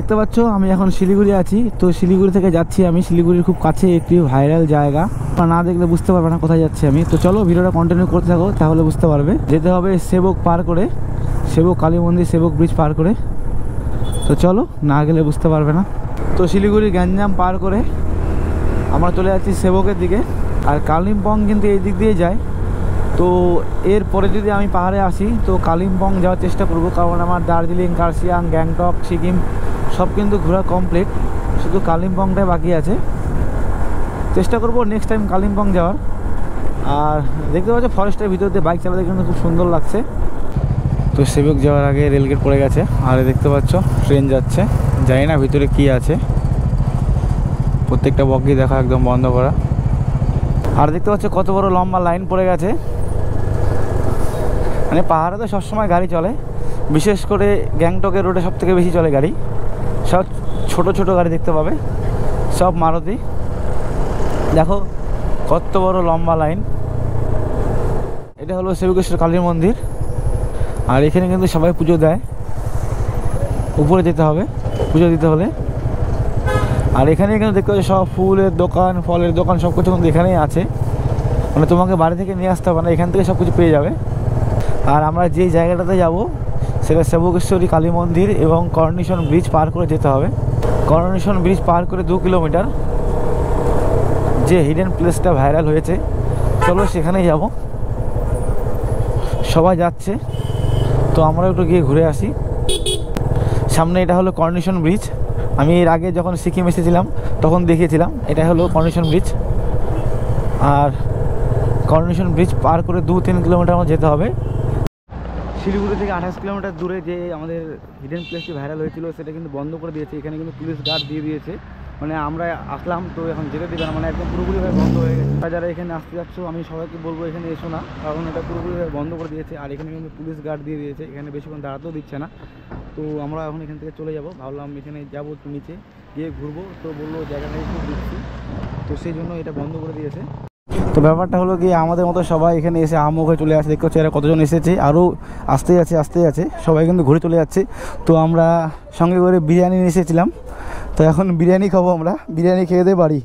দেখতে পাচ্ছ আমি এখন শিলিগুড়ি আছি। তো শিলিগুড়ি থেকে যাচ্ছি আমি শিলিগুড়ির খুব কাছে একটি ভাইরাল জায়গা, না দেখলে বুঝতে পারবে না কোথায় যাচ্ছি আমি। তো চলো ভিডিওটা কন্টিনিউ করতে থাকো, তাহলে বুঝতে পারবে। যেতে হবে সেবক পার করে, সেবক কালী মন্দির, সেবক ব্রিজ পার করে। তো চলো, না গেলে বুঝতে পারবে না। তো শিলিগুড়ি গ্যাঞ্জাম পার করে আমরা চলে যাচ্ছি সেবকের দিকে। আর কালিম্পং কিন্তু এই দিক দিয়ে যায়। তো এরপরে যদি আমি পাহাড়ে আসি তো কালিম্পং যাওয়ার চেষ্টা করব, কারণ আমার দার্জিলিং, কার্শিয়াং, গ্যাংটক, সিকিম সব কিন্তু ঘোরা কমপ্লিট, শুধু কালিম্পংটাই বাকি আছে। চেষ্টা করব নেক্সট টাইম কালিম্পং যাওয়ার। আর দেখতে পাচ্ছ ফরেস্টের ভিতর দিয়ে বাইক চালাতে কিন্তু খুব সুন্দর লাগছে। তো সেবক যাওয়ার আগে রেলগেট পড়ে গেছে, আর দেখতে পাচ্ছ ট্রেন যাচ্ছে। জানি না ভিতরে কি আছে, প্রত্যেকটা বগি দেখা একদম বন্ধ করা। আর দেখতে পাচ্ছ কত বড় লম্বা লাইন পড়ে গেছে। মানে পাহাড়ে তো সবসময় গাড়ি চলে, বিশেষ করে গ্যাংটকের রোডে সব থেকে বেশি চলে গাড়ি। সব ছোট ছোট গাড়ি দেখতে পাবে, সব মারুতি। দেখো কত বড় লম্বা লাইন। এটা হলো সেবকেশ্বর কালী মন্দির। আর এখানে কিন্তু সবাই পুজো দেয়, উপরে যেতে হবে পুজো দিতে হলে। আর এখানে কিন্তু দেখতে পাচ্ছি সব ফুলের দোকান, ফলের দোকান সব কিছু কিন্তু এখানেই আছে। মানে তোমাকে বাড়ি থেকে নিয়ে আসতে হবে না, এখান থেকে সব কিছু পেয়ে যাবে। আর আমরা যেই জায়গাটাতে যাব সেটা সেবকেশ্বরী কালী মন্দির এবং করোনেশন ব্রিজ পার করে যেতে হবে। করোনেশন ব্রিজ পার করে 2 কিলোমিটার যে হিডেন প্লেসটা ভাইরাল হয়েছে, চলো সেখানেই যাব। সবাই যাচ্ছে, তো আমরা একটু গিয়ে ঘুরে আসি। সামনে এটা হলো করোনেশন ব্রিজ। আমি এর আগে যখন সিকিম এসেছিলাম তখন দেখিয়েছিলাম, এটা হলো করোনেশন ব্রিজ। আর করোনেশন ব্রিজ পার করে 2-3 কিলোমিটার আমার যেতে হবে। শিলিগুড়ি থেকে 28 কিলোমিটার দূরে যে আমাদের হিডেন প্লেসটি ভাইরাল হয়েছিল সেটা কিন্তু বন্ধ করে দিয়েছে। এখানে কিন্তু পুলিশ গার্ড দিয়ে দিয়েছে, মানে আমরা আসলাম তো এখন যেতে দেবে না, মানে একদম পুরোপুরিভাবে বন্ধ হয়ে গেছে। যারা এখানে আসতে যাচ্ছ আমি সবাইকে বলবো এখানে এসো না, কারণ এটা পুরোপুরিভাবে বন্ধ করে দিয়েছে। আর এখানে কিন্তু পুলিশ গার্ড দিয়ে দিয়েছে, এখানে বেশিক্ষণ দাঁড়াতেও দিচ্ছে না। তো আমরা এখন এখান থেকে চলে যাব, ভাবলাম এখানে যাবো একটু নিচে গিয়ে ঘুরবো। তো বললো জায়গাটা একটু ঘুরছি, তো সেই জন্য এটা বন্ধ করে দিয়েছে। তো ব্যাপারটা হলো কি, আমাদের মতো সবাই এখানে এসে আহামুখ হয়ে চলে আসে। দেখতে হচ্ছে এরা কতজন এসেছে, আরও আসতেই আছে সবাই কিন্তু ঘুরে চলে যাচ্ছে। তো আমরা সঙ্গে করে বিরিয়ানি নিয়ে এসেছিলাম, তো এখন বিরিয়ানি খাবো আমরা, বিরিয়ানি খেয়ে দিয়ে বাড়ি।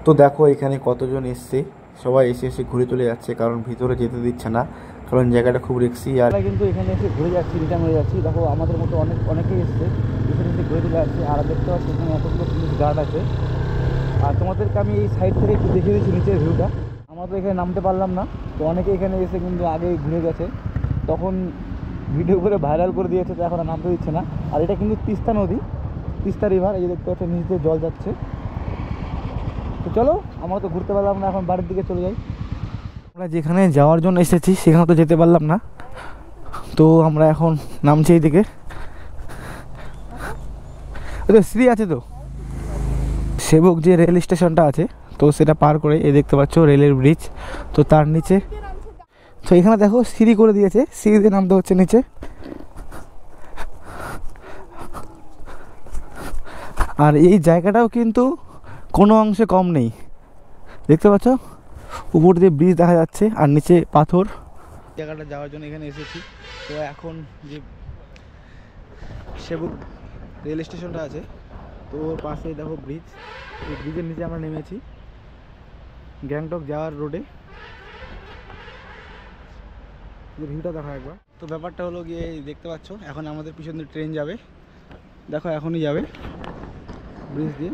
তো দেখো এখানে কতজন এসছে, সবাই এসে ঘুরে চলে যাচ্ছে, কারণ ভিতরে যেতে দিচ্ছে না, কারণ জায়গাটা খুব রিস্কি। আর কিন্তু এখানে এসে ঘুরে যাচ্ছি, রিটার্ন হয়ে যাচ্ছি। দেখো আমাদের মতো অনেকেই এসছে, এসে ঘুরে চলে যাচ্ছে। আর দেখতে পাচ্ছি এখানে এতগুলো পুলিশ গার্ড আছে। আর তোমাদেরকে আমি এই সাইড থেকে একটু দেখিয়ে দিচ্ছি নিচের ভিউটা। আমরা তো এখানে নামতে পারলাম না, তো অনেকে এখানে এসে কিন্তু আগেই ঘুরে গেছে, তখন ভিডিও করে ভাইরাল করে দিয়েছে, তো এখন আর নামতে দিচ্ছে না। আর এটা কিন্তু তিস্তা নদী, তিস্তা রিভার, এই যে দেখতে পাচ্ছ নিচ দিয়ে জল যাচ্ছে। তো চলো, আমরা তো ঘুরতে পারলাম না, এখন বাড়ির দিকে চলে যাই। আমরা যেখানে যাওয়ার জন্য এসেছি সেখানে তো যেতে পারলাম না, তো আমরা এখন নামছি এই দিকে। সিঁড়ি আছে তো, সেবক যে রেল স্টেশনটা আছে তো সেটা পার করে এই দেখতে পাচ্ছ রেলের ব্রিজ, তো তার নিচে। তো এখানে দেখো সিঁড়ি করে দিয়েছে, সিঁড়িতে নামতে হচ্ছে নিচে। আর এই জায়গাটাও কিন্তু কোনো অংশে কম নেই, দেখতে পাচ্ছ উপর দিয়ে ব্রিজ দেখা যাচ্ছে আর নিচে পাথর। জায়গাটা যাওয়ার জন্য এখানে এসেছি। তো এখন যে সেবক রেল স্টেশনটা আছে তো ওর পাশে দেখো ব্রিজ, এই ব্রিজের নিচে আমরা নেমেছি গ্যাংটক যাওয়ার রোডে। ভিউটা দেখো একবার। তো ব্যাপারটা হলো গিয়ে দেখতে পাচ্ছ এখন আমাদের পিছনে ট্রেন যাবে, দেখো এখনই যাবে ব্রিজ দিয়ে।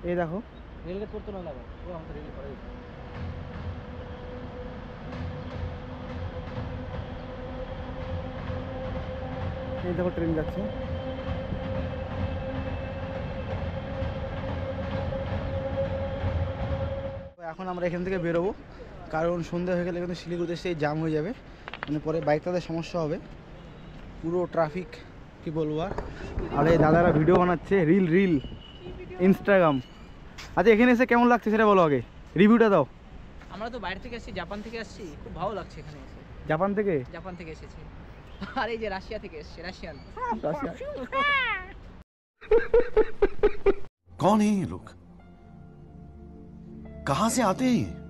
এই দেখো রেলগেট করতে না লাগবে, ও আমাদের রেল করে দিচ্ছে। এই দেখো ট্রেন যাচ্ছে। এখন আমরা এখান থেকে বেরোবো, কারণ সন্ধ্যা হয়ে গেলে কিন্তু শিলিগুড়িতে সেই জাম হয়ে যাবে, মানে পরে বাইক চালাতে সমস্যা হবে, পুরো ট্রাফিক কি বলবো। আর এই দাদারা ভিডিও বানাচ্ছে, রিল ইনস্টাগ্রাম। আচ্ছা এখানে এসে কেমন লাগছে সেটা বলো, আগে রিভিউটা দাও। আমরা তো বাইরে থেকে আসছি, জাপান থেকে আসছি, খুব ভালো লাগছে এখানে এসে। জাপান থেকে এসেছি। আর এই যে রাশিয়া থেকে এসেছে, রাশিয়ান। कौन है ये लोग, कहां से आते हैं?